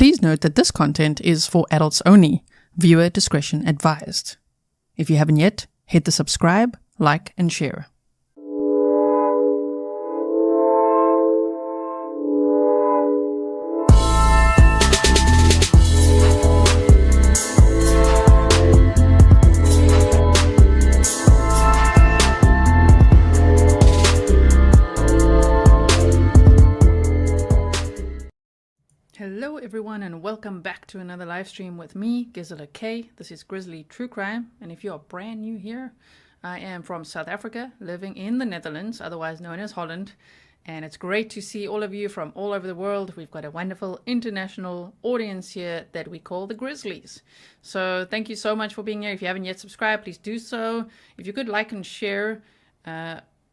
Please note that this content is for adults only. Viewer discretion advised. If you haven't yet, hit the subscribe, like, and share. Hello everyone and welcome back to another live stream with me, Grizzly K. This is Grizzly True Crime, and if you are brand new here, I am from South Africa, living in the Netherlands, otherwise known as Holland, and it's great to see all of you from all over the world. We've got a wonderful international audience here that we call the Grizzlies. So thank you so much for being here. If you haven't yet subscribed, please do so. If you could like and share,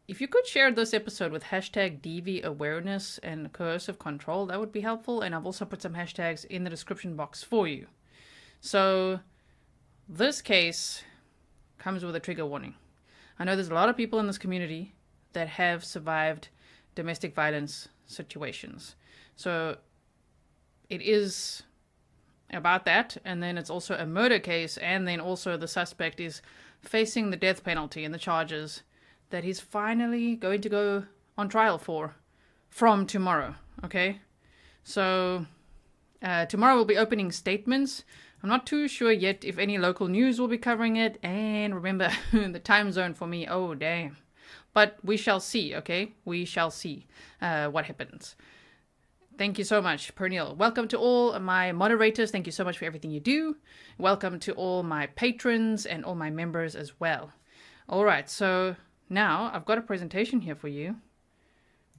if you could share this episode with hashtag DV awareness and coercive control, that would be helpful. And I've also put some hashtags in the description box for you. So this case comes with a trigger warning. I know there's a lot of people in this community that have survived domestic violence situations. So it is about that. And then it's also a murder case. And then also the suspect is facing the death penalty and the charges that he's finally going to go on trial for from tomorrow, okay? So tomorrow we'll be opening statements. I'm not too sure yet if any local news will be covering it. And remember, the time zone for me, oh damn. But we shall see, okay? We shall see what happens. Thank you so much, Pernille. Welcome to all my moderators. Thank you so much for everything you do. Welcome to all my patrons and all my members as well. All right, so now, I've got a presentation here for you,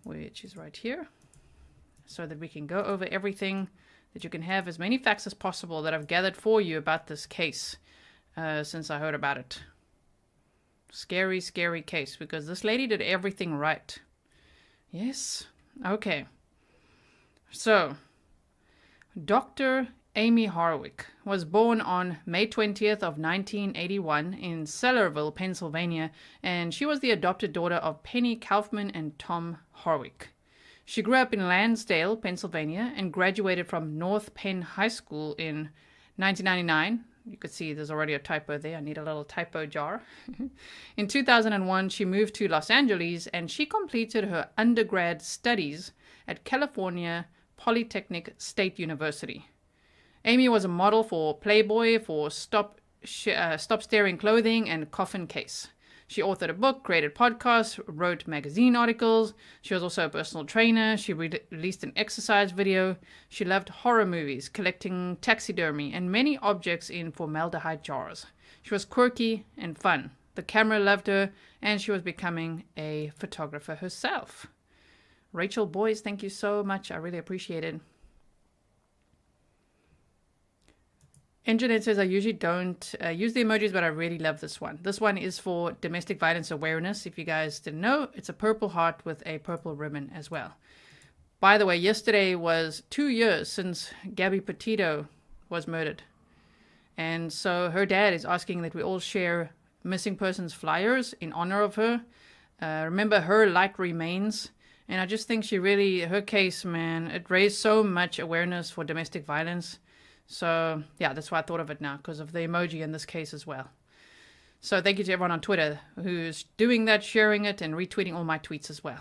which is right here, so that we can go over everything, that you can have as many facts as possible that I've gathered for you about this case since I heard about it. Scary, scary case, because this lady did everything right. Yes? Okay. So, Dr. Amie Harwick was born on May 20th of 1981 in Sellerville, Pennsylvania, and she was the adopted daughter of Penny Kaufman and Tom Harwick. She grew up in Lansdale, Pennsylvania, and graduated from North Penn High School in 1999. You could see there's already a typo there. I need a little typo jar. In 2001, she moved to Los Angeles, and she completed her undergrad studies at California Polytechnic State University. Amie was a model for Playboy, for Stop Staring Clothing, and Coffin Case. She authored a book, created podcasts, wrote magazine articles. She was also a personal trainer. She released an exercise video. She loved horror movies, collecting taxidermy, and many objects in formaldehyde jars. She was quirky and fun. The camera loved her, and she was becoming a photographer herself. Rachel Boyce, thank you so much. I really appreciate it. Internet says I usually don't use the emojis, but I really love this one. This one is for domestic violence awareness. If you guys didn't know, it's a purple heart with a purple ribbon as well. By the way, yesterday was 2 years since Gabby Petito was murdered. And so her dad is asking that we all share missing persons flyers in honor of her. Remember, her light remains. And I just think her case, man, it raised so much awareness for domestic violence. So, yeah, that's why I thought of it now, because of the emoji in this case as well. So thank you to everyone on Twitter who's doing that, sharing it, and retweeting all my tweets as well.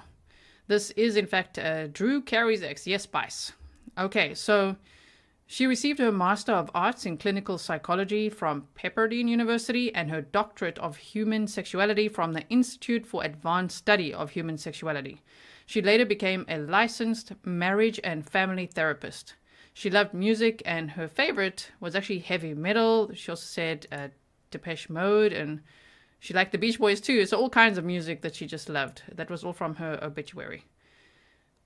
This is, in fact, Drew Carrey's ex. Yes, Spice. Okay, so she received her Master of Arts in Clinical Psychology from Pepperdine University and her Doctorate of Human Sexuality from the Institute for Advanced Study of Human Sexuality. She later became a licensed marriage and family therapist. She loved music, and her favorite was actually heavy metal. She also said Depeche Mode, and she liked the Beach Boys too. So all kinds of music that she just loved. That was all from her obituary.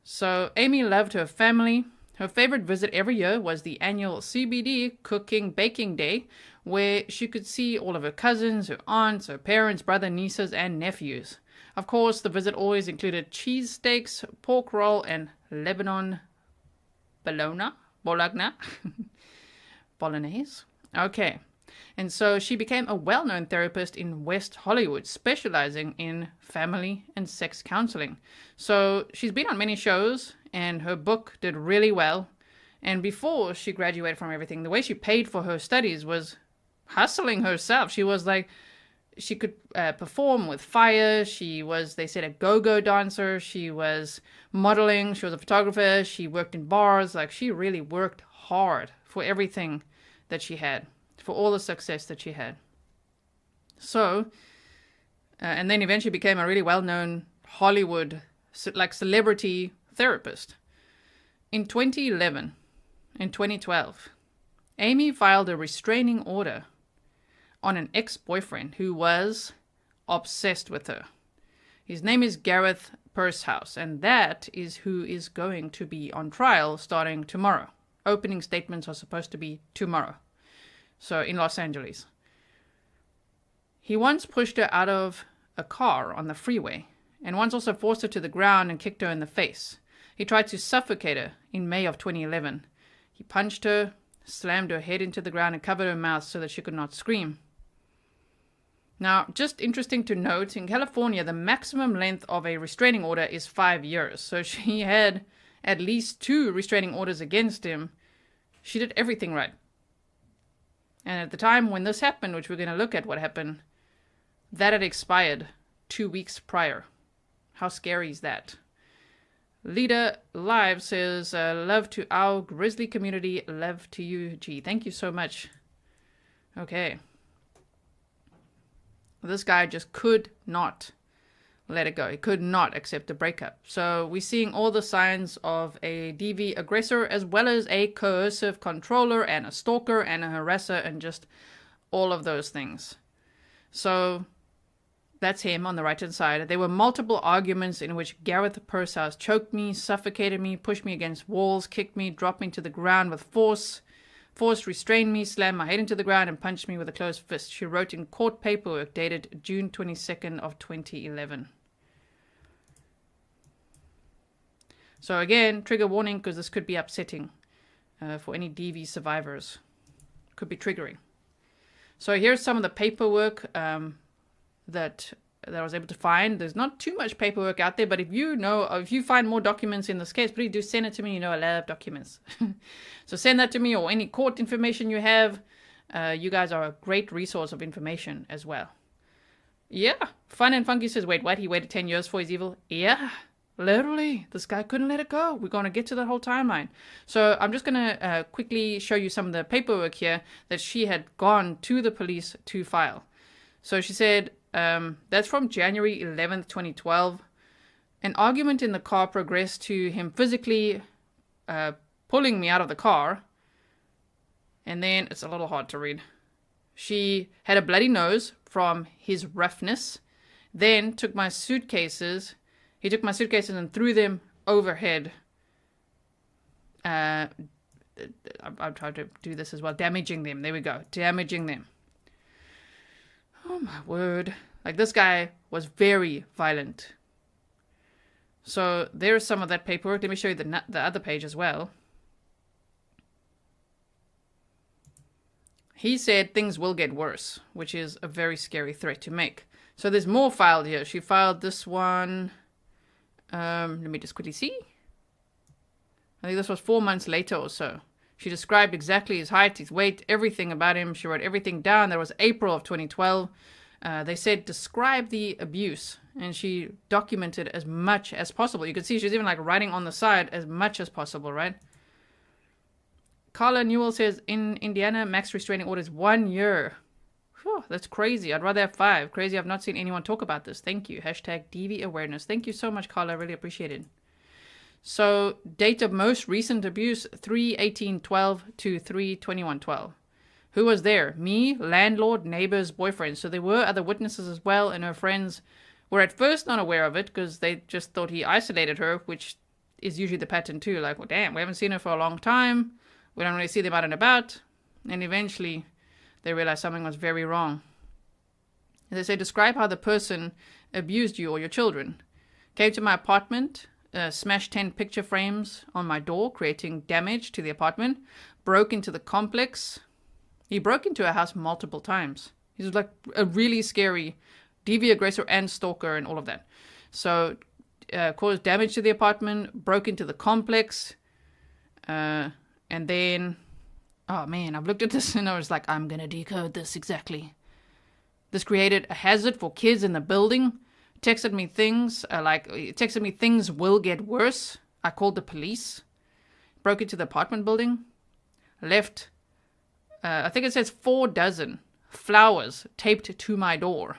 So Amie loved her family. Her favorite visit every year was the annual CBD Cooking Baking Day, where she could see all of her cousins, her aunts, her parents, brother, nieces, and nephews. Of course, the visit always included cheesesteaks, pork roll, and Lebanon bologna. Bolognese. Okay. And so she became a well-known therapist in West Hollywood, specializing in family and sex counseling. So she's been on many shows, and her book did really well. And before she graduated from everything, the way she paid for her studies was hustling herself. She was like, she could perform with fire. She was, they said, a go-go dancer. She was modeling. She was a photographer. She worked in bars. Like, she really worked hard for everything that she had, for all the success that she had. So, and then eventually became a really well-known Hollywood, like, celebrity therapist. In 2011, in 2012, Amie filed a restraining order on an ex-boyfriend who was obsessed with her. His name is Gareth Pursehouse, and that is who is going to be on trial starting tomorrow. Opening statements are supposed to be tomorrow. So in Los Angeles. He once pushed her out of a car on the freeway, and once also forced her to the ground and kicked her in the face. He tried to suffocate her in May of 2011. He punched her, slammed her head into the ground, and covered her mouth so that she could not scream. Now, just interesting to note, in California, the maximum length of a restraining order is 5 years. So she had at least 2 restraining orders against him. She did everything right. And at the time when this happened, which we're going to look at what happened, that had expired 2 weeks prior. How scary is that? Leader Live says, love to our Grizzly community, love to you, G. Thank you so much. Okay. This guy just could not let it go. He could not accept a breakup. So we're seeing all the signs of a DV aggressor, as well as a coercive controller and a stalker and a harasser and just all of those things. So that's him on the right-hand side. There were multiple arguments in which Gareth Pursehouse choked me, suffocated me, pushed me against walls, kicked me, dropped me to the ground with force, restrained me, slammed my head into the ground, and punched me with a closed fist. She wrote in court paperwork dated June 22nd of 2011. So again, trigger warning, because this could be upsetting for any DV survivors. Could be triggering. So here's some of the paperwork that I was able to find. There's not too much paperwork out there, but if you find more documents in this case, please do send it to me. You know I love documents. So send that to me, or any court information you have. You guys are a great resource of information as well. Yeah, Fun and Funky says, wait, what? He waited 10 years for his evil? Yeah, literally. This guy couldn't let it go. We're going to get to that whole timeline. So I'm just going to quickly show you some of the paperwork here that she had gone to the police to file. So she said, that's from January 11th, 2012. An argument in the car progressed to him physically pulling me out of the car. And then, it's a little hard to read. She had a bloody nose from his roughness. Then he took my suitcases and threw them overhead. I'm trying to do this as well. Damaging them. There we go. Damaging them. Oh my word. Like, this guy was very violent. So there's some of that paperwork. Let me show you the other page as well. He said things will get worse, which is a very scary threat to make. So there's more filed here. She filed this one. Let me just quickly see. I think this was 4 months later or so. She described exactly his height, his weight, everything about him. She wrote everything down. That was April of 2012. They said, describe the abuse. And she documented as much as possible. You can see she's even like writing on the side as much as possible, right? Carla Newell says, in Indiana, max restraining order is 1 year. Whew, that's crazy. I'd rather have 5. Crazy. I've not seen anyone talk about this. Thank you. Hashtag DV awareness. Thank you so much, Carla. I really appreciate it. So, date of most recent abuse, 3/18/12 to 3/21/12. Who was there? Me, landlord, neighbors, boyfriend. So there were other witnesses as well, and her friends were at first not aware of it because they just thought he isolated her, which is usually the pattern too. Like, well, damn, we haven't seen her for a long time. We don't really see them out and about. And eventually they realized something was very wrong. And they say, describe how the person abused you or your children. Came to my apartment, smashed 10 picture frames on my door, creating damage to the apartment. Broke into the complex. He broke into our house multiple times. He was like a really scary DV aggressor and stalker and all of that. So, caused damage to the apartment, broke into the complex, And then, oh man, I've looked at this and I was like, I'm going to decode this exactly. This created a hazard for kids in the building. Texted me things will get worse. I called the police. Broke into the apartment building. Left, I think it says 4 dozen flowers taped to my door.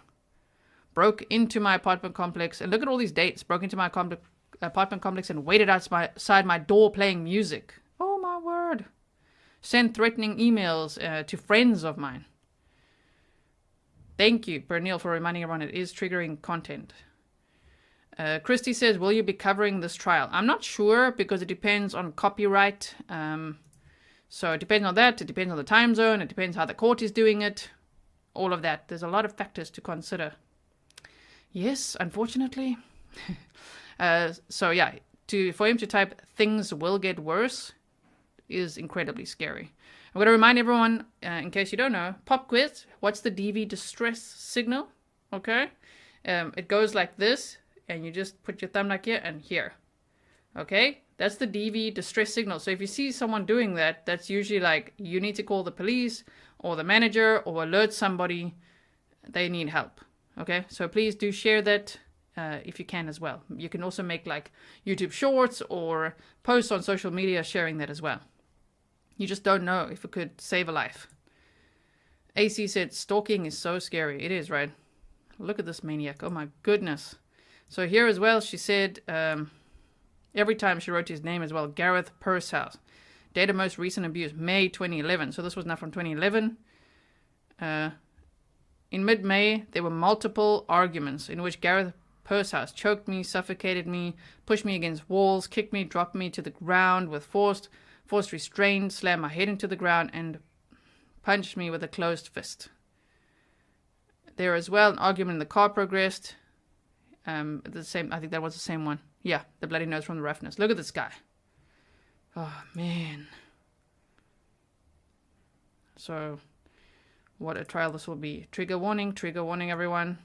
Broke into my apartment complex. And look at all these dates. Broke into my apartment complex and waited outside my door playing music. Oh my word. Sent threatening emails to friends of mine. Thank you, Bernil, for reminding everyone it is triggering content. Christy says, will you be covering this trial? I'm not sure because it depends on copyright. So it depends on that. It depends on the time zone. It depends how the court is doing it. All of that. There's a lot of factors to consider. Yes, unfortunately. So yeah, for him to type things will get worse is incredibly scary. I'm going to remind everyone, in case you don't know, pop quiz. What's the DV distress signal? Okay. It goes like this, and you just put your thumb like here and here. Okay. That's the DV distress signal. So if you see someone doing that, that's usually like you need to call the police or the manager or alert somebody. They need help. Okay. So please do share that if you can as well. You can also make like YouTube shorts or posts on social media sharing that as well. You just don't know if it could save a life. AC said, stalking is so scary. It is, right? Look at this maniac. Oh my goodness. So here as well, she said, every time she wrote his name as well, Gareth Pursehouse. Date of most recent abuse, May 2011. So this was not from 2011. In mid-May, there were multiple arguments in which Gareth Pursehouse choked me, suffocated me, pushed me against walls, kicked me, dropped me to the ground with forced restraint, slammed my head into the ground, and punched me with a closed fist. There as well, an argument in the car progressed. I think that was the same one. Yeah, the bloody nose from the roughness. Look at this guy. Oh, man. So, what a trial this will be. Trigger warning, everyone.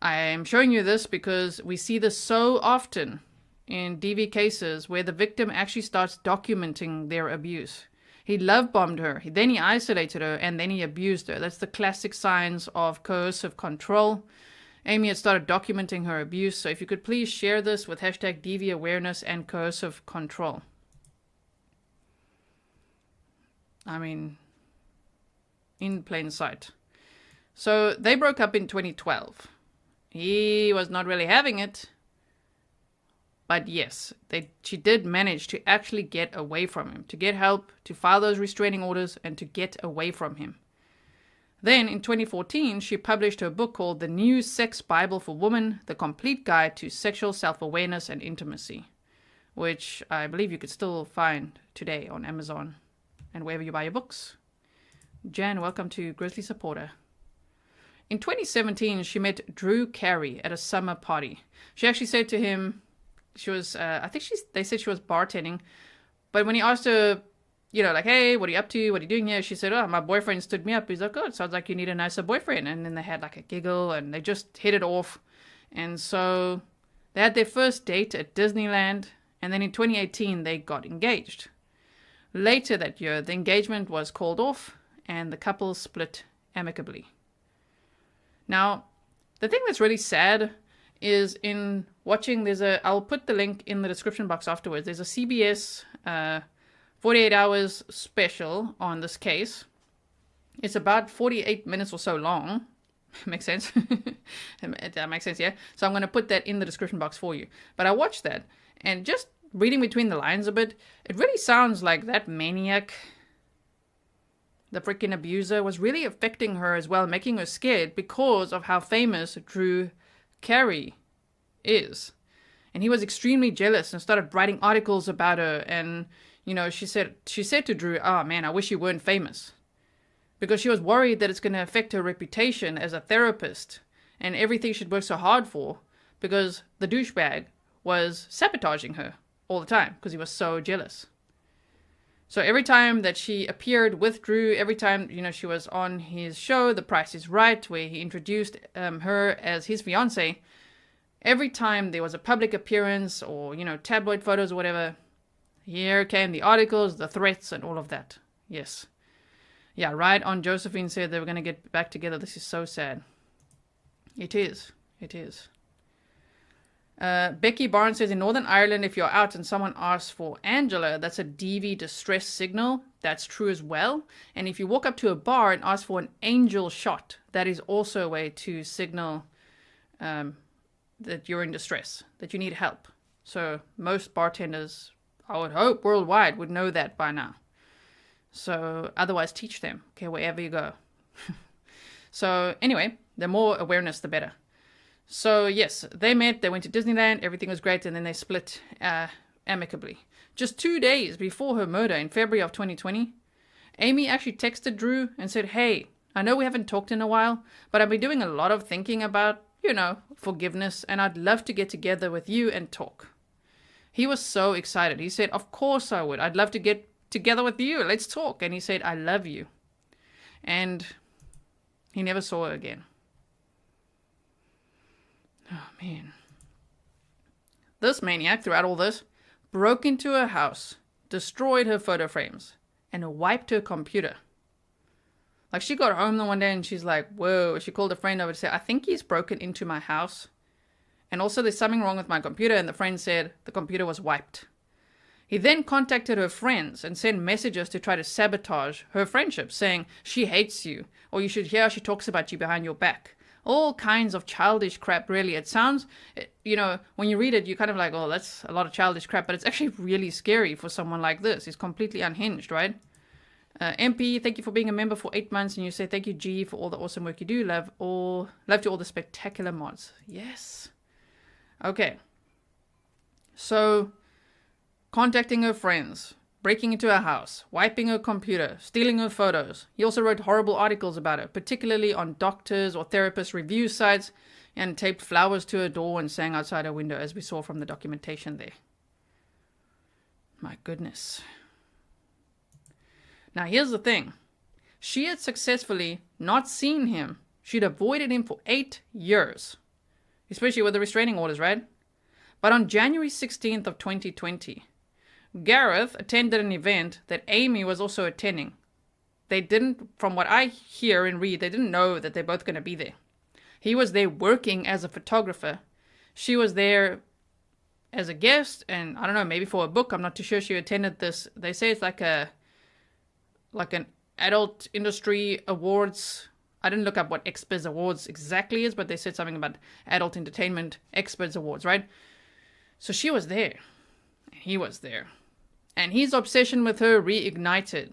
I am showing you this because we see this so often in DV cases where the victim actually starts documenting their abuse. He love bombed her, then he isolated her, and then he abused her. That's the classic signs of coercive control. Amie had started documenting her abuse, so if you could please share this with hashtag DV awareness and coercive control. I mean, in plain sight. So they broke up in 2012. He was not really having it. But yes, she did manage to actually get away from him, to get help, to file those restraining orders, and to get away from him. Then, in 2014, she published her book called The New Sex Bible for Women, The Complete Guide to Sexual Self-Awareness and Intimacy, which I believe you could still find today on Amazon and wherever you buy your books. Jan, welcome to Grizzly Supporter. In 2017, she met Drew Carrey at a summer party. She actually said to him, she was, they said she was bartending, but when he asked her, like, hey, what are you up to? What are you doing here? She said, oh, my boyfriend stood me up. He's like, oh, it sounds like you need a nicer boyfriend. And then they had like a giggle and they just hit it off. And so they had their first date at Disneyland. And then in 2018, they got engaged. Later that year, the engagement was called off and the couple split amicably. Now, the thing that's really sad is in watching, I'll put the link in the description box afterwards. There's a CBS 48 hours special on this case. It's about 48 minutes or so long. Makes sense? That makes sense, yeah? So I'm going to put that in the description box for you. But I watched that, and just reading between the lines a bit, it really sounds like that maniac, the freaking abuser, was really affecting her as well, making her scared because of how famous Drew Carrey is. And he was extremely jealous and started writing articles about her. And, she said to Drew, oh man, I wish you weren't famous. Because she was worried that it's going to affect her reputation as a therapist and everything she'd worked so hard for, because the douchebag was sabotaging her all the time because he was so jealous. So every time that she appeared with Drew, every time, she was on his show, The Price is Right, where he introduced her as his fiancée, every time there was a public appearance or, tabloid photos or whatever, Here came the articles, the threats, and all of that. Yes. Yeah, right on. Josephine said they were going to get back together. This is so sad. It is. It is. Becky Barnes says, in Northern Ireland, if you're out and someone asks for Angela, that's a DV distress signal. That's true as well. And if you walk up to a bar and ask for an angel shot, that is also a way to signal that you're in distress, that you need help. So most bartenders, I would hope, worldwide would know that by now. So otherwise teach them, okay, wherever you go. So anyway, the more awareness, the better. So yes, they met, they went to Disneyland, everything was great, and then they split amicably. Just 2 days before her murder in February of 2020, Amie actually texted Drew and said, hey, I know we haven't talked in a while, but I've been doing a lot of thinking about, forgiveness, and I'd love to get together with you and talk. He was so excited. He said, of course I would. I'd love to get together with you. Let's talk. And he said, I love you. And he never saw her again. Oh, man. This maniac, throughout all this, broke into her house, destroyed her photo frames, and wiped her computer. Like, she got home the one day and she's like, whoa. She called a friend over to say, I think he's broken into my house. And also there's something wrong with my computer. And the friend said the computer was wiped. He then contacted her friends and sent messages to try to sabotage her friendship, saying she hates you, or you should hear how she talks about you behind your back. All kinds of childish crap, really. It sounds, when you read it, you're kind of like, oh, that's a lot of childish crap, but it's actually really scary for someone like this. He's completely unhinged, right? MP, thank you for being a member for 8 months, and you say thank you, G, for all the awesome work you do. Love to all the spectacular mods. Yes. Okay. So, contacting her friends, breaking into her house, wiping her computer, stealing her photos. He also wrote horrible articles about her, particularly on doctors or therapist review sites, and taped flowers to her door and sang outside her window, as we saw from the documentation there. My goodness. Now, here's the thing. She had successfully not seen him. She'd avoided him for 8 years, especially with the restraining orders, right? But on January 16th of 2020, Gareth attended an event that Amie was also attending. They didn't, from what I hear and read, they didn't know that they're both going to be there. He was there working as a photographer. She was there as a guest, and I don't know, maybe for a book. I'm not too sure. She attended this. They say it's like an adult industry awards. I didn't look up what Experts Awards exactly is, but they said something about adult entertainment experts awards, right? So she was there, and he was there, and his obsession with her reignited.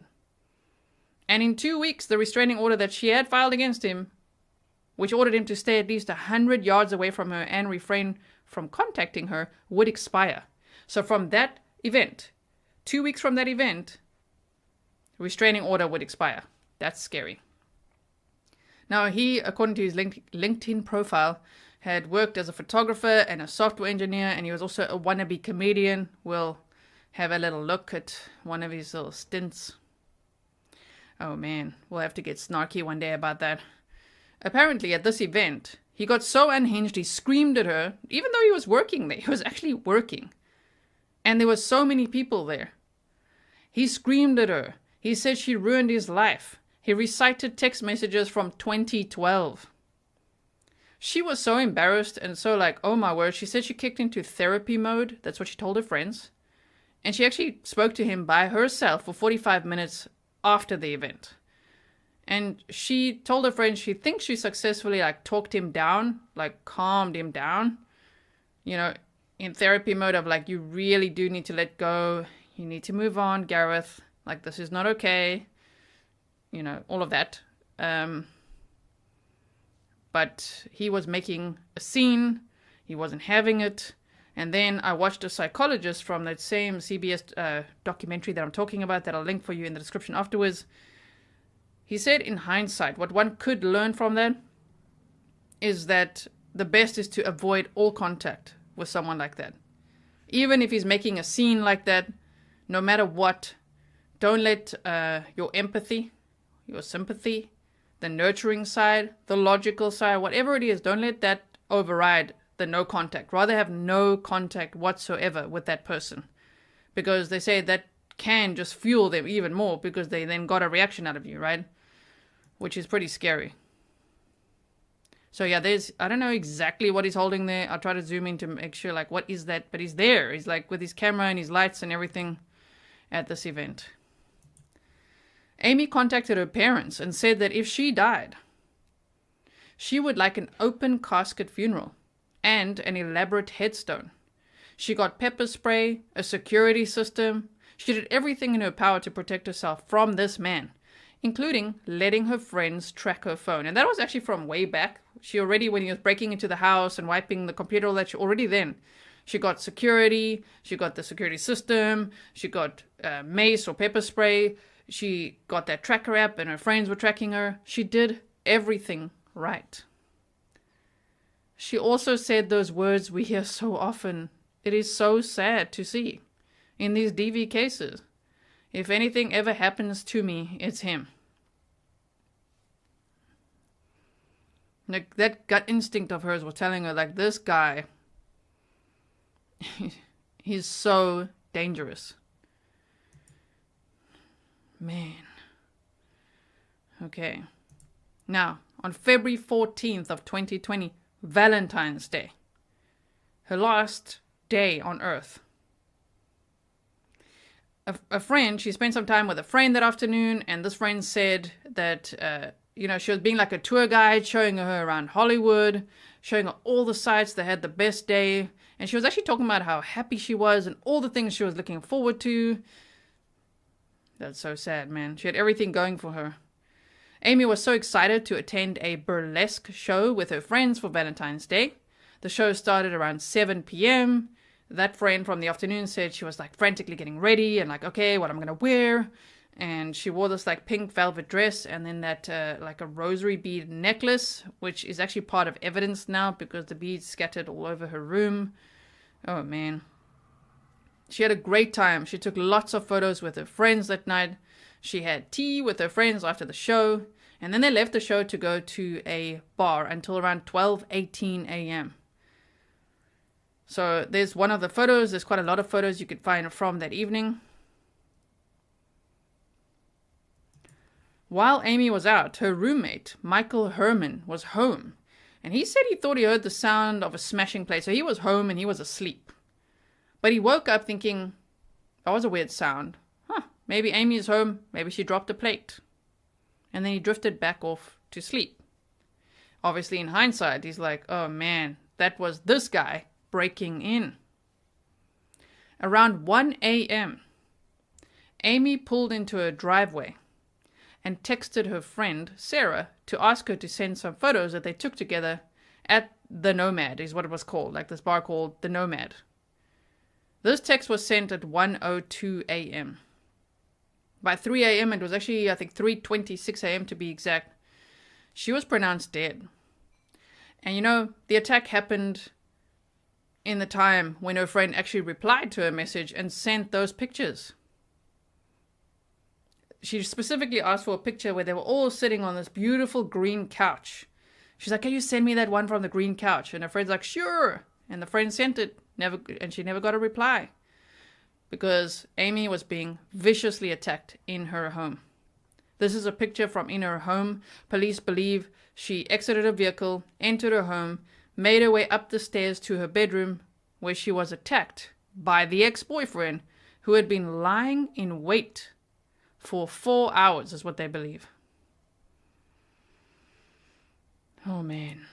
And in 2 weeks, the restraining order that she had filed against him, which ordered him to stay at least 100 yards away from her and refrain from contacting her, would expire. So from that event, 2 weeks from that event, restraining order would expire. That's scary. Now, he, according to his LinkedIn profile, had worked as a photographer and a software engineer, and he was also a wannabe comedian. We'll have a little look at one of his little stints. Oh man, we'll have to get snarky one day about that. Apparently, at this event, he got so unhinged he screamed at her, even though he was working there. He was actually working. And there were so many people there. He screamed at her. He said she ruined his life. He recited text messages from 2012. She was so embarrassed and so like, oh my word. She said she kicked into therapy mode. That's what she told her friends. And she actually spoke to him by herself for 45 minutes after the event. And she told her friends she thinks she successfully talked him down, calmed him down. In therapy mode of you really do need to let go. You need to move on, Gareth. This is not okay. All of that. But he was making a scene. He wasn't having it. And then I watched a psychologist from that same CBS documentary that I'm talking about, that I'll link for you in the description afterwards. He said in hindsight, what one could learn from that is that the best is to avoid all contact with someone like that. Even if he's making a scene like that, no matter what, don't let your empathy, your sympathy, the nurturing side, the logical side, whatever it is, don't let that override the no contact. Rather have no contact whatsoever with that person. because they say that can just fuel them even more because they then got a reaction out of you, right? Which is pretty scary. So yeah, I don't know exactly what he's holding there. I'll try to zoom in to make sure, like, what is that? But he's there. He's like with his camera and his lights and everything at this event. Amie contacted her parents and said that if she died, she would like an open casket funeral and an elaborate headstone. She got pepper spray, a security system. She did everything in her power to protect herself from this man, including letting her friends track her phone. And that was actually from way back. She already, when he was breaking into the house and wiping the computer, all that, she got security, she got the security system, she got mace or pepper spray, she got that tracker app and her friends were tracking her. She did everything right. She also said those words we hear so often. It is so sad to see in these DV cases. If anything ever happens to me, it's him. Like, that gut instinct of hers was telling her, like, this guy, he's so dangerous. Man. Okay. Now, on February 14th of 2020, Valentine's Day, her last day on Earth, a friend, she spent some time with a friend that afternoon, and this friend said that, she was being like a tour guide, showing her around Hollywood, showing her all the sights. They had the best day, and she was actually talking about how happy she was and all the things she was looking forward to. That's so sad, man. She had everything going for her. Amie was so excited to attend a burlesque show with her friends for Valentine's Day. The show started around 7 p.m., that friend from the afternoon said she was like frantically getting ready and like, okay, what I'm going to wear. And she wore this like pink velvet dress and then that like a rosary bead necklace, which is actually part of evidence now because the beads scattered all over her room. Oh man. She had a great time. She took lots of photos with her friends that night. She had tea with her friends after the show. And then they left the show to go to a bar until around 12:18 a.m. So there's one of the photos. There's quite a lot of photos you could find from that evening. While Amie was out, her roommate, Michael Herman, was home. And he said he thought he heard the sound of a smashing plate. So he was home and he was asleep. But he woke up thinking, that was a weird sound. Maybe Amie is home. Maybe she dropped a plate. And then he drifted back off to sleep. Obviously, in hindsight, he's like, oh man, that was this guy breaking in. Around 1 a.m., Amie pulled into her driveway and texted her friend, Sarah, to ask her to send some photos that they took together at the Nomad, is what it was called, like this bar called the Nomad. This text was sent at 1:02 a.m. By 3 a.m., it was actually, I think, 3:26 a.m. to be exact, she was pronounced dead. And the attack happened in the time when her friend actually replied to her message and sent those pictures. She specifically asked for a picture where they were all sitting on this beautiful green couch. She's like, can you send me that one from the green couch? And her friend's like, sure. And the friend sent it, and she never got a reply. Because Amie was being viciously attacked in her home. This is a picture from in her home. Police believe she exited her vehicle, entered her home, made her way up the stairs to her bedroom, where she was attacked by the ex-boyfriend who had been lying in wait for 4 hours, is what they believe. Oh man.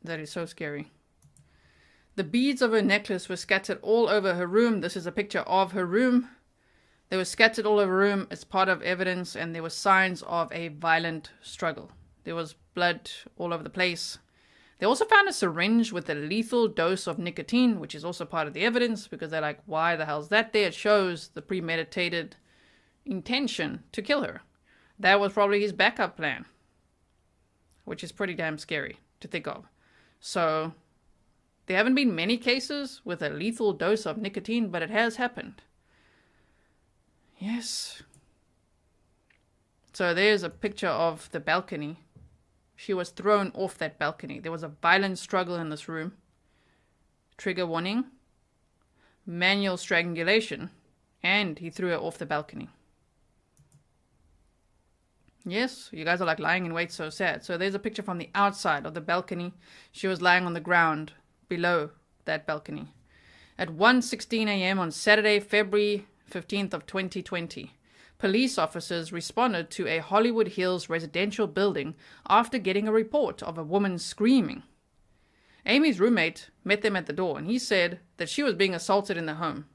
That is so scary. The beads of her necklace were scattered all over her room. This is a picture of her room. They were scattered all over her room as part of evidence, and there were signs of a violent struggle. There was blood all over the place. They also found a syringe with a lethal dose of nicotine, which is also part of the evidence, because they're like, why the hell's that there? It shows the premeditated intention to kill her. That was probably his backup plan, which is pretty damn scary to think of. So there haven't been many cases with a lethal dose of nicotine, but it has happened. Yes. So there's a picture of the balcony. She was thrown off that balcony. There was a violent struggle in this room. Trigger warning. manual strangulation, and he threw her off the balcony. Yes, you guys are like lying in wait, so sad. So there's a picture from the outside of the balcony. She was lying on the ground below that balcony. At 1:16 a.m. on Saturday, February 15th of 2020, police officers responded to a Hollywood Hills residential building after getting a report of a woman screaming. Amie's roommate met them at the door, and he said that she was being assaulted in the home.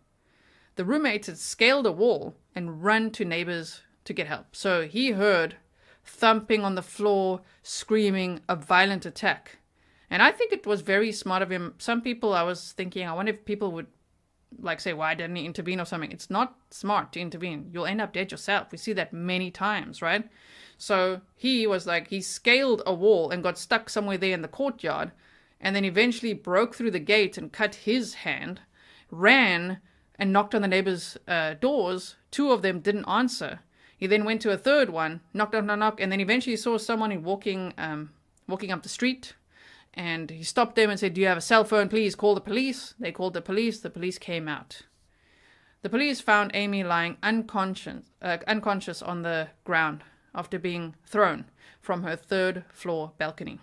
The roommate had scaled a wall and run to neighbors to get help. So he heard thumping on the floor, screaming, a violent attack. And I think it was very smart of him. Some people, I was thinking, I wonder if people would like say, why didn't he intervene or something? It's not smart to intervene. You'll end up dead yourself. We see that many times, right? So he was like, he scaled a wall and got stuck somewhere there in the courtyard, and then eventually broke through the gate and cut his hand, ran and knocked on the neighbors' doors. 2 of them didn't answer. He then went to a third one, knocked, and then eventually saw someone walking up the street. And he stopped them and said, "Do you have a cell phone? Please call the police." They called the police. The police came out. The police found Amie lying unconscious on the ground after being thrown from her 3rd floor balcony.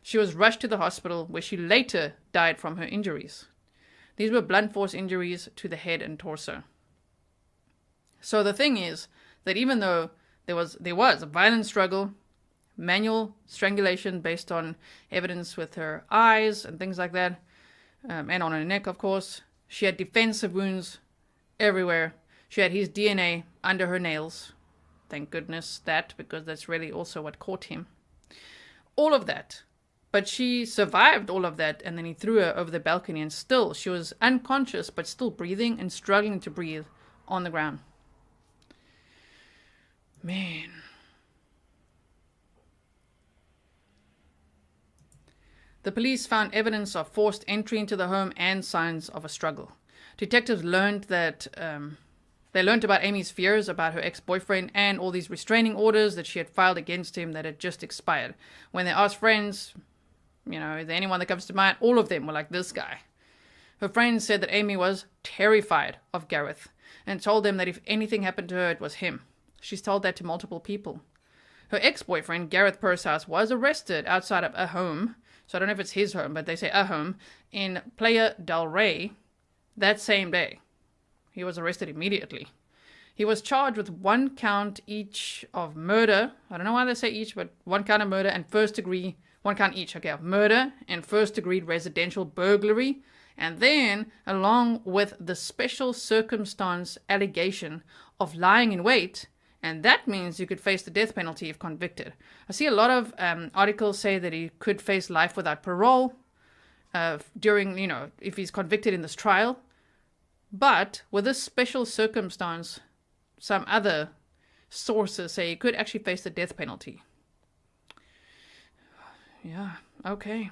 She was rushed to the hospital, where she later died from her injuries. These were blunt force injuries to the head and torso. So the thing is that even though there was a violent struggle, manual strangulation based on evidence with her eyes and things like that, and on her neck, of course, she had defensive wounds everywhere. She had his DNA under her nails. Thank goodness that, because that's really also what caught him. All of that. But she survived all of that, and then he threw her over the balcony, and still, she was unconscious, but still breathing and struggling to breathe on the ground. Man. The police found evidence of forced entry into the home and signs of a struggle. Detectives learned that they learned about Amie's fears about her ex-boyfriend and all these restraining orders that she had filed against him that had just expired. When they asked friends, is there anyone that comes to mind? All of them were like, this guy. Her friends said that Amie was terrified of Gareth and told them that if anything happened to her, it was him. She's told that to multiple people. Her ex-boyfriend, Gareth Pursehouse, was arrested outside of a home. So I don't know if it's his home, but they say a home in Playa del Rey that same day. He was arrested immediately. He was charged with 1 count each of murder. I don't know why they say each, but 1 count of murder and first degree, 1 count each, okay, of murder and first degree residential burglary. And then, along with the special circumstance allegation of lying in wait, and that means you could face the death penalty if convicted. I see a lot of articles say that he could face life without parole during, if he's convicted in this trial. But with this special circumstance, some other sources say he could actually face the death penalty. Yeah, okay.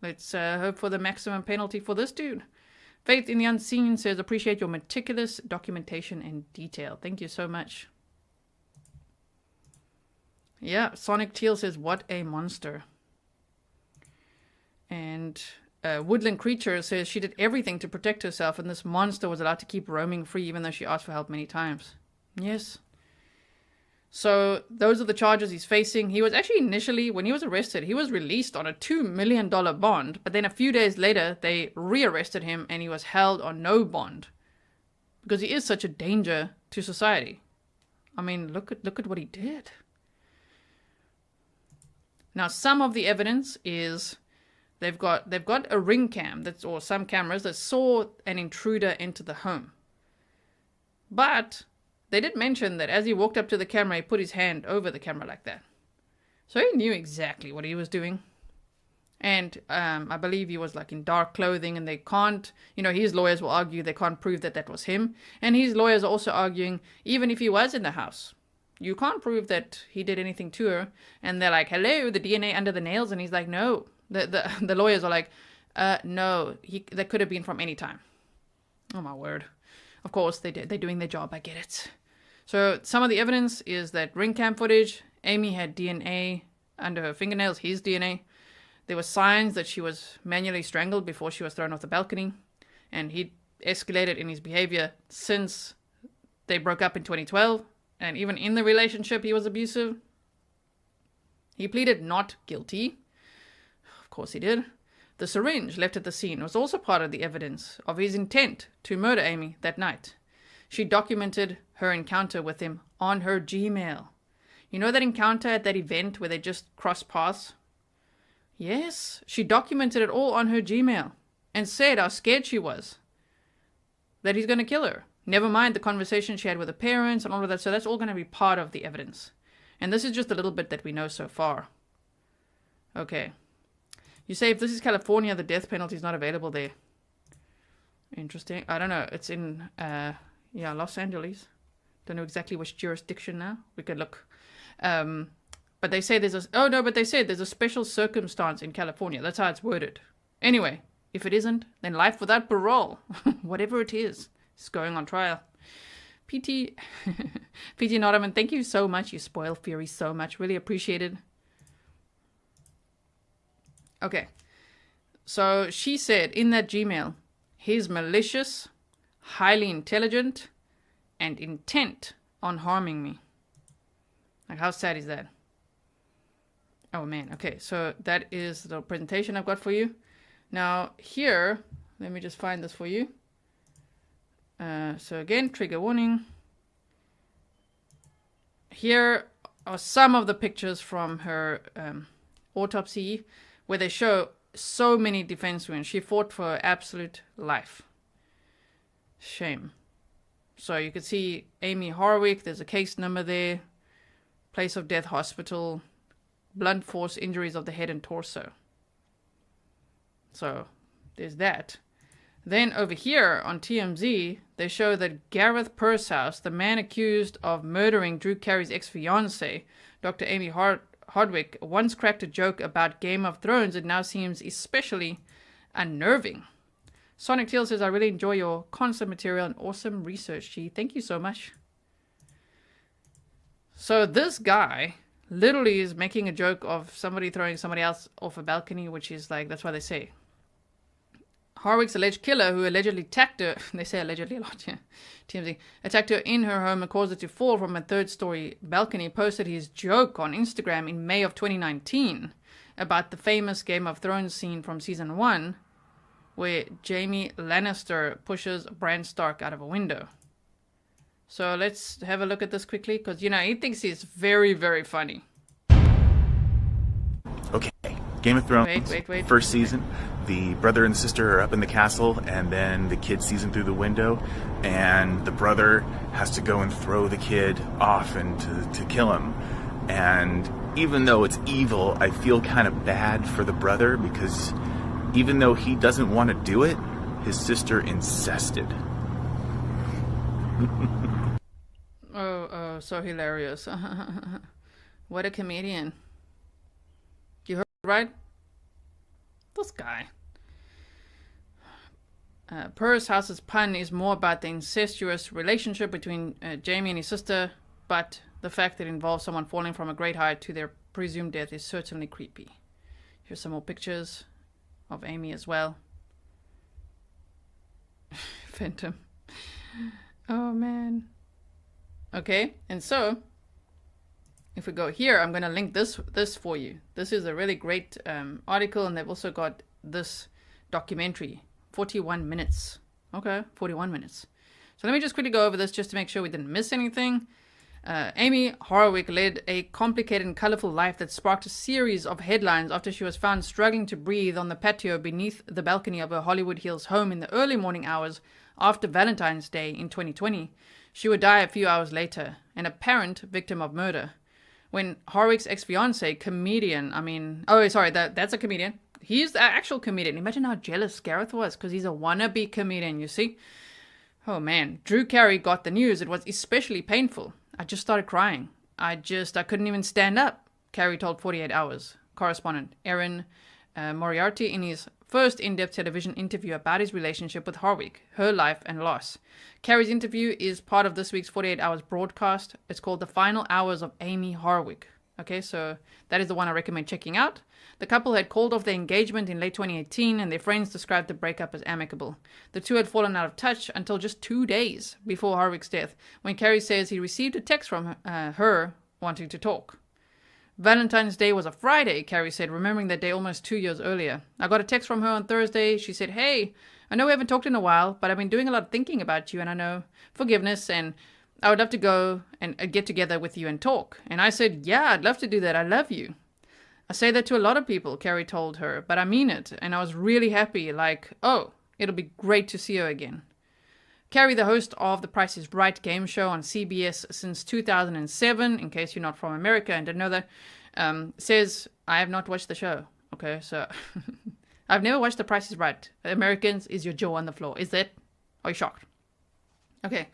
Let's hope for the maximum penalty for this dude. Faith in the Unseen says, appreciate your meticulous documentation and detail. Thank you so much. Yeah, Sonic Teal says, what a monster. And Woodland Creature says she did everything to protect herself, and this monster was allowed to keep roaming free even though she asked for help many times. Yes. So those are the charges he's facing. He was actually initially, when he was arrested, he was released on a $2 million bond, but then a few days later, they rearrested him and he was held on no bond because he is such a danger to society. I mean, look at what he did. Now, some of the evidence is they've got a ring cam or some cameras that saw an intruder enter the home. But they did mention that as he walked up to the camera, he put his hand over the camera like that. So he knew exactly what he was doing. And I believe he was like in dark clothing, and they can't, his lawyers will argue they can't prove that was him. And his lawyers are also arguing, even if he was in the house, you can't prove that he did anything to her. And they're like, hello, the DNA under the nails. And he's like, no. The lawyers are like, no, that could have been from any time. Oh, my word. Of course, they're doing their job. I get it. So some of the evidence is that ring cam footage. Amie had DNA under her fingernails, his DNA. There were signs that she was manually strangled before she was thrown off the balcony. And he escalated in his behavior since they broke up in 2012. And even in the relationship, he was abusive. He pleaded not guilty. Of course he did. The syringe left at the scene was also part of the evidence of his intent to murder Amie that night. She documented her encounter with him on her Gmail. You know that encounter at that event where they just crossed paths? Yes, she documented it all on her Gmail and said how scared she was that he's going to kill her. Never mind the conversation she had with her parents and all of that. So that's all going to be part of the evidence. And this is just a little bit that we know so far. Okay. You say if this is California, the death penalty is not available there. Interesting. I don't know. It's in, Los Angeles. Don't know exactly which jurisdiction now. We could look. But they say there's a special circumstance in California. That's how it's worded. Anyway, if it isn't, then life without parole, whatever it is going on trial. PT Notterman, thank you so much. You spoil Fury so much. Really appreciate it. Okay. So she said in that Gmail, he's malicious, highly intelligent, and intent on harming me. Like, how sad is that? Oh, man. Okay, so that is the presentation I've got for you. Now, here, let me just find this for you. So again, trigger warning. Here are some of the pictures from her autopsy where they show so many defense wounds. She fought for absolute life. Shame. So you can see Amie Harwick. There's a case number there. Place of death, hospital. Blunt force injuries of the head and torso. So there's that. Then over here on TMZ, they show that Gareth Pursehouse, the man accused of murdering Drew Carrey's ex-fiancée, Dr. Amie Harwick, once cracked a joke about Game of Thrones. It now seems especially unnerving. Sonic Teal says, I really enjoy your constant material and awesome research, G. Thank you so much. So this guy literally is making a joke of somebody throwing somebody else off a balcony, which is like, that's why they say. Harwick's alleged killer, who allegedly attacked her, they say allegedly a lot, yeah, TMZ, attacked her in her home and caused her to fall from a third-story balcony, posted his joke on Instagram in May of 2019 about the famous Game of Thrones scene from season 1, where Jaime Lannister pushes Bran Stark out of a window. So let's have a look at this quickly, because, you know, he thinks he's very, very funny. Okay, Game of Thrones, wait. first season. The brother and sister are up in the castle, and then the kid sees him through the window, and the brother has to go and throw the kid off and to kill him. And even though it's evil, I feel kind of bad for the brother, because even though he doesn't want to do it, his sister insisted. Oh, so hilarious. What a comedian. You heard right? This guy. Purshouse's pun is more about the incestuous relationship between Jaime and his sister, but the fact that it involves someone falling from a great height to their presumed death is certainly creepy. Here's some more pictures of Amie as well. Phantom. Oh, man. Okay, and so if we go here, I'm going to link this for you. This is a really great article, and they've also got this documentary, 41 minutes. Okay, 41 minutes. So let me just quickly go over this just to make sure we didn't miss anything. Amie Harwick led a complicated and colorful life that sparked a series of headlines after she was found struggling to breathe on the patio beneath the balcony of her Hollywood Hills home in the early morning hours after Valentine's Day in 2020. She would die a few hours later, an apparent victim of murder. When Harwick's ex-fiancé, that's a comedian. He's the actual comedian. Imagine how jealous Gareth was, because he's a wannabe comedian, you see. Oh man, Drew Carrey got the news. It was especially painful. I just started crying. I couldn't even stand up, Carrey told 48 Hours correspondent Erin Moriarty in his first in-depth television interview about his relationship with Harwick, her life and loss. Carrey's interview is part of this week's 48 Hours broadcast. It's called The Final Hours of Amie Harwick. Okay, so that is the one I recommend checking out. The couple had called off their engagement in late 2018, and their friends described the breakup as amicable. The two had fallen out of touch until just 2 days before Harwick's death, when Carrey says he received a text from her wanting to talk. Valentine's Day was a Friday, Carrey said, remembering that day almost 2 years earlier. I got a text from her on Thursday. She said, "Hey, I know we haven't talked in a while, but I've been doing a lot of thinking about you, and I know forgiveness, and I would love to go and get together with you and talk." And I said, "Yeah, I'd love to do that. I love you." I say that to a lot of people, Carrey told her, but I mean it. And I was really happy, like, oh, it'll be great to see her again. Carrey, the host of The Price is Right game show on CBS since 2007, in case you're not from America and didn't know that, says, I have not watched the show. Okay, so I've never watched The Price is Right. Americans, is your jaw on the floor? Is that? Are you shocked? Okay.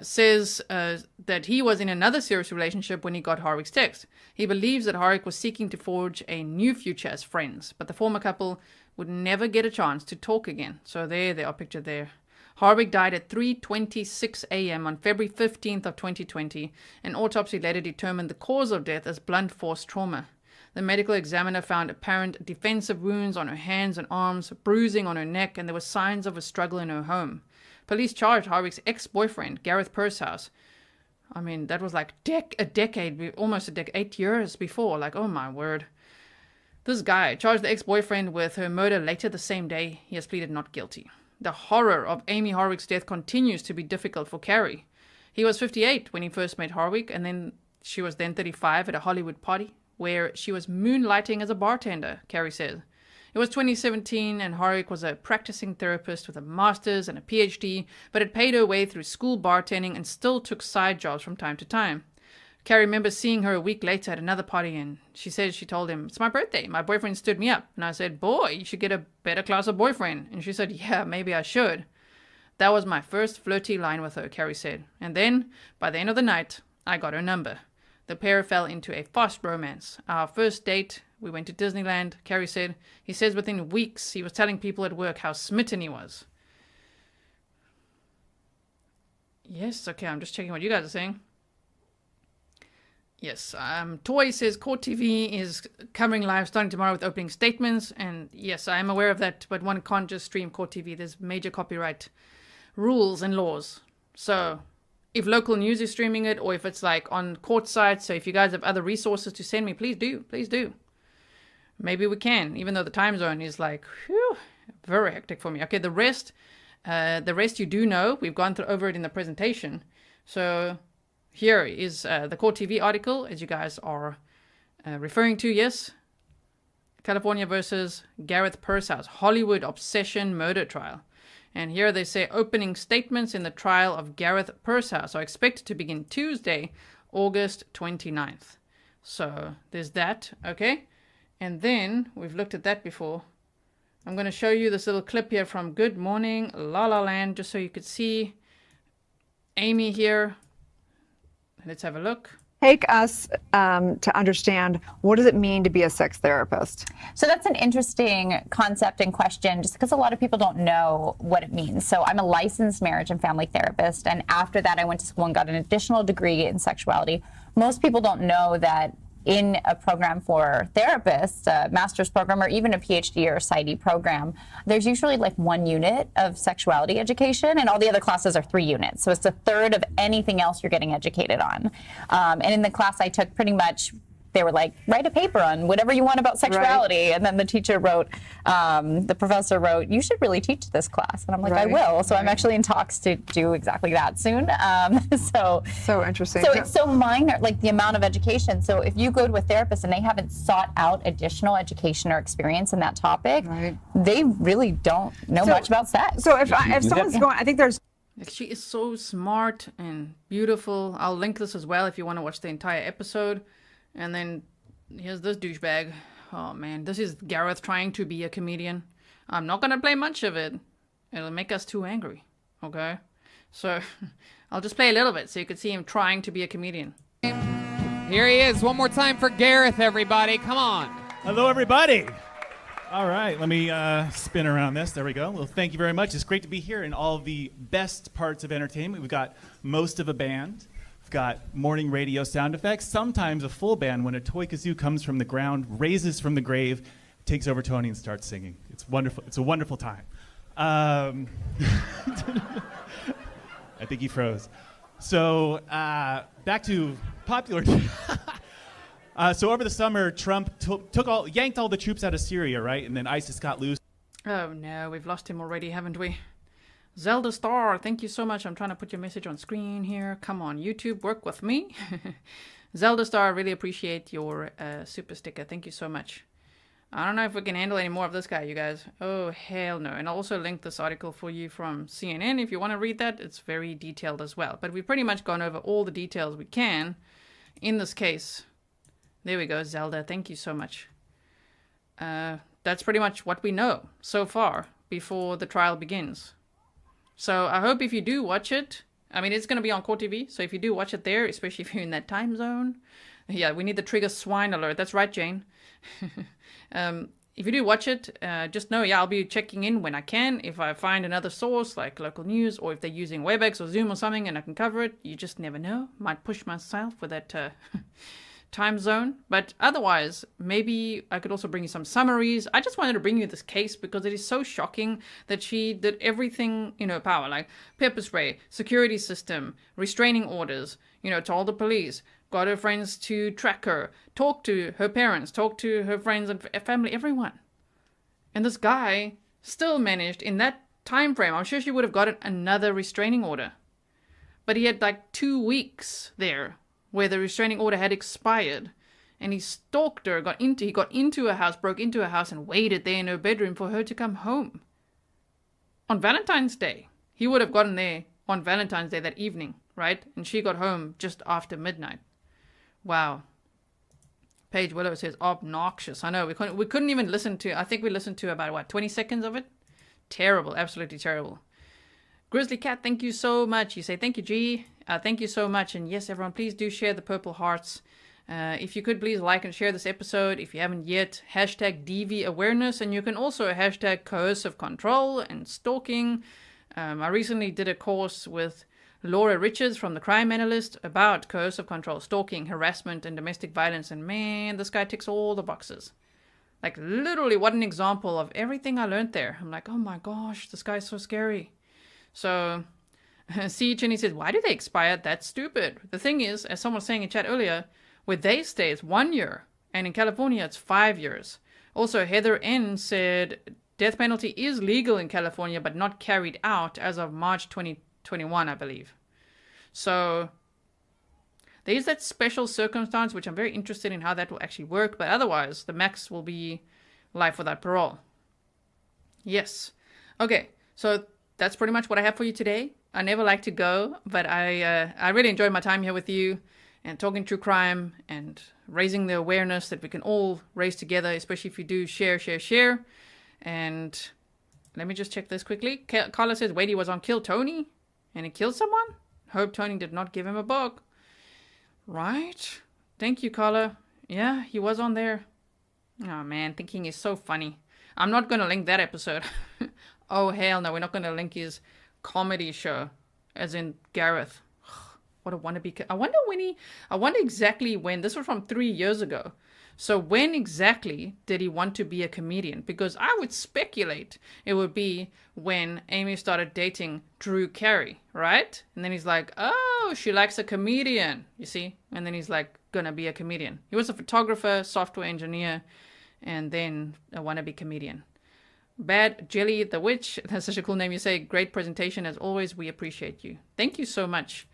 Says that he was in another serious relationship when he got Harwick's text. He believes that Harwick was seeking to forge a new future as friends, but the former couple would never get a chance to talk again. So there they are pictured there. Harwick died at 3:26 a.m. on February 15th of 2020. An autopsy later determined the cause of death as blunt force trauma. The medical examiner found apparent defensive wounds on her hands and arms, bruising on her neck, and there were signs of a struggle in her home. Police charged Harwick's ex-boyfriend, Gareth Pursehouse. I mean, that was like a decade, almost 8 years before. Like, oh my word. This guy charged the ex-boyfriend with her murder later the same day. He has pleaded not guilty. The horror of Amie Harwick's death continues to be difficult for Carrey. He was 58 when he first met Harwick, and then she was 35 at a Hollywood party where she was moonlighting as a bartender, Carrey said. It was 2017, and Harwick was a practicing therapist with a master's and a PhD, but had paid her way through school bartending and still took side jobs from time to time. Carrey remembers seeing her a week later at another party, and she says she told him, "It's my birthday. My boyfriend stood me up." And I said, "Boy, you should get a better class of boyfriend." And she said, "Yeah, maybe I should." That was my first flirty line with her, Carrey said. And then, by the end of the night, I got her number. The pair fell into a fast romance. Our first date, we went to Disneyland, Carrey said. He says within weeks he was telling people at work how smitten he was. Yes, okay, I'm just checking what you guys are saying. Yes, Toy says Court TV is covering live starting tomorrow with opening statements. And yes, I am aware of that, but one can't just stream Court TV. There's major copyright rules and laws. So if local news is streaming it, or if it's like on court sites, so if you guys have other resources to send me, please do. Please do. Maybe we can, even though the time zone is like, whew, very hectic for me. Okay, the rest you do know. We've gone over it in the presentation. So here is the Court TV article, as you guys are referring to, yes. California versus Gareth Pursehouse, Hollywood obsession murder trial. And here they say opening statements in the trial of Gareth Pursehouse are expected to begin Tuesday, August 29th. So there's that, okay? And then, we've looked at that before. I'm going to show you this little clip here from Good Morning La La Land, just so you could see Amie here. Let's have a look. Take us to understand, what does it mean to be a sex therapist? So that's an interesting concept and question, just because a lot of people don't know what it means. So I'm a licensed marriage and family therapist, and after that I went to school and got an additional degree in sexuality. Most people don't know that in a program for therapists, a master's program, or even a PhD or a PsyD program, there's usually like 1 unit of sexuality education, and all the other classes are 3 units. So it's a third of anything else you're getting educated on. And in the class I took, pretty much, they were like, write a paper on whatever you want about sexuality. Right. And then the teacher wrote, the professor wrote, you should really teach this class. And I'm like, right. I will. So I'm actually in talks to do exactly that soon. So interesting. So it's so minor, like the amount of education. So if you go to a therapist and they haven't sought out additional education or experience in that topic, right. They really don't know much about sex. So if someone's going, I think there's... She is so smart and beautiful. I'll link this as well if you want to watch the entire episode. And then here's this douchebag. Oh man, this is Gareth trying to be a comedian. I'm not going to play much of it. It'll make us too angry. Okay? So I'll just play a little bit so you can see him trying to be a comedian. Here he is. One more time for Gareth, everybody. Come on. Hello, everybody. All right, let me spin around this. There we go. Well, thank you very much. It's great to be here in all the best parts of entertainment. We've got most of a band We've got morning radio sound effects. Sometimes a full band when a toy kazoo comes from the ground, raises from the grave, takes over Tony and starts singing. It's wonderful. It's a wonderful time. I think he froze. So back to popular. So over the summer, Trump yanked all the troops out of Syria, right? And then ISIS got loose. Oh no, we've lost him already, haven't we? Zelda Star, thank you so much. I'm trying to put your message on screen here. Come on, YouTube, work with me. Zelda Star, I really appreciate your super sticker. Thank you so much. I don't know if we can handle any more of this guy, you guys. Oh, hell no. And I'll also link this article for you from CNN. If you want to read that, it's very detailed as well. But we've pretty much gone over all the details we can in this case. There we go, Zelda. Thank you so much. That's pretty much what we know so far before the trial begins. So I hope if you do watch it, I mean, it's going to be on Court TV. So if you do watch it there, especially if you're in that time zone. Yeah, we need the trigger swine alert. That's right, Jane. If you do watch it, just know, yeah, I'll be checking in when I can. If I find another source like local news, or if they're using WebEx or Zoom or something and I can cover it, you just never know. Might push myself with that time zone. But otherwise, maybe I could also bring you some summaries. I just wanted to bring you this case because it is so shocking that she did everything in her power, like pepper spray, security system, restraining orders, told the police, got her friends to track her, talk to her parents, talk to her friends and family, everyone. And this guy still managed in that time frame. I'm sure she would have gotten another restraining order. But he had like 2 weeks there where the restraining order had expired. And he stalked her, he got into her house, broke into her house and waited there in her bedroom for her to come home. On Valentine's Day. He would have gotten there on Valentine's Day that evening, right? And she got home just after midnight. Wow. Paige Willow says obnoxious. I know we couldn't even listen to. I think we listened to about 20 seconds of it. Terrible, absolutely terrible. Grizzly Cat, thank you so much. You say thank you, G. Thank you so much. And yes, everyone, please do share the purple hearts. If you could please like and share this episode. If you haven't yet, hashtag DV awareness, and you can also hashtag coercive control and stalking. I recently did a course with Laura Richards from The Crime Analyst about coercive control, stalking, harassment, and domestic violence. And man, this guy ticks all the boxes. Like literally, what an example of everything I learned there. I'm like, oh my gosh, this guy's so scary. So, C. Chinny says, why do they expire? That's stupid. The thing is, as someone was saying in chat earlier, where they stay, it's 1 year. And in California, it's 5 years. Also, Heather N. said, death penalty is legal in California, but not carried out as of March 2021, I believe. So there is that special circumstance, which I'm very interested in how that will actually work. But otherwise, the max will be life without parole. Yes. Okay, so that's pretty much what I have for you today. I never like to go, but I really enjoyed my time here with you and talking true crime and raising the awareness that we can all raise together, especially if you do share. And let me just check this quickly. Carla says, wait, he was on Kill Tony and he killed someone? Hope Tony did not give him a bug. Right? Thank you, Carla. Yeah, he was on there. Oh, man, thinking is so funny. I'm not going to link that episode. Oh, hell no, we're not going to link his comedy show, as in Gareth. What a wannabe. I wonder exactly when. This was from 3 years ago. So when exactly did he want to be a comedian? Because I would speculate it would be when Amie started dating Drew Carrey, right? And then he's like, oh, she likes a comedian, you see? And then he's like, gonna be a comedian. He was a photographer, software engineer, and then a wannabe comedian. Bad Jelly the Witch, that's such a cool name. You say, great presentation as always. We appreciate you. Thank you so much.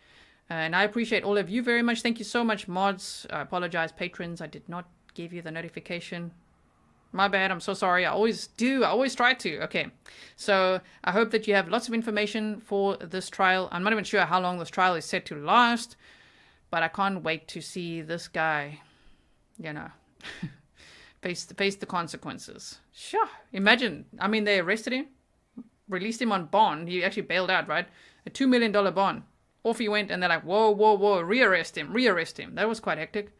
And I appreciate all of you very much. Thank you so much, mods. I apologize, patrons. I did not give you the notification. My bad. I'm so sorry. I always do. I always try to. Okay. So I hope that you have lots of information for this trial. I'm not even sure how long this trial is set to last, but I can't wait to see this guy, face the consequences. Sure. Imagine. I mean, they arrested him, released him on bond. He actually bailed out, right? A $2 million bond. Off he went, and they're like, whoa, rearrest him. That was quite hectic.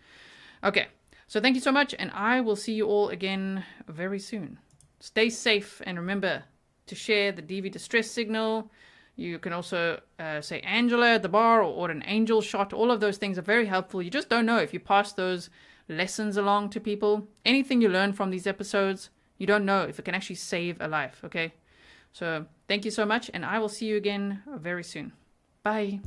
Okay. So thank you so much, and I will see you all again very soon. Stay safe, and remember to share the DV distress signal. You can also say Angela at the bar or an angel shot. All of those things are very helpful. You just don't know if you pass those lessons along to people. Anything you learn from these episodes, you don't know if it can actually save a life, okay? So thank you so much, and I will see you again very soon. Bye.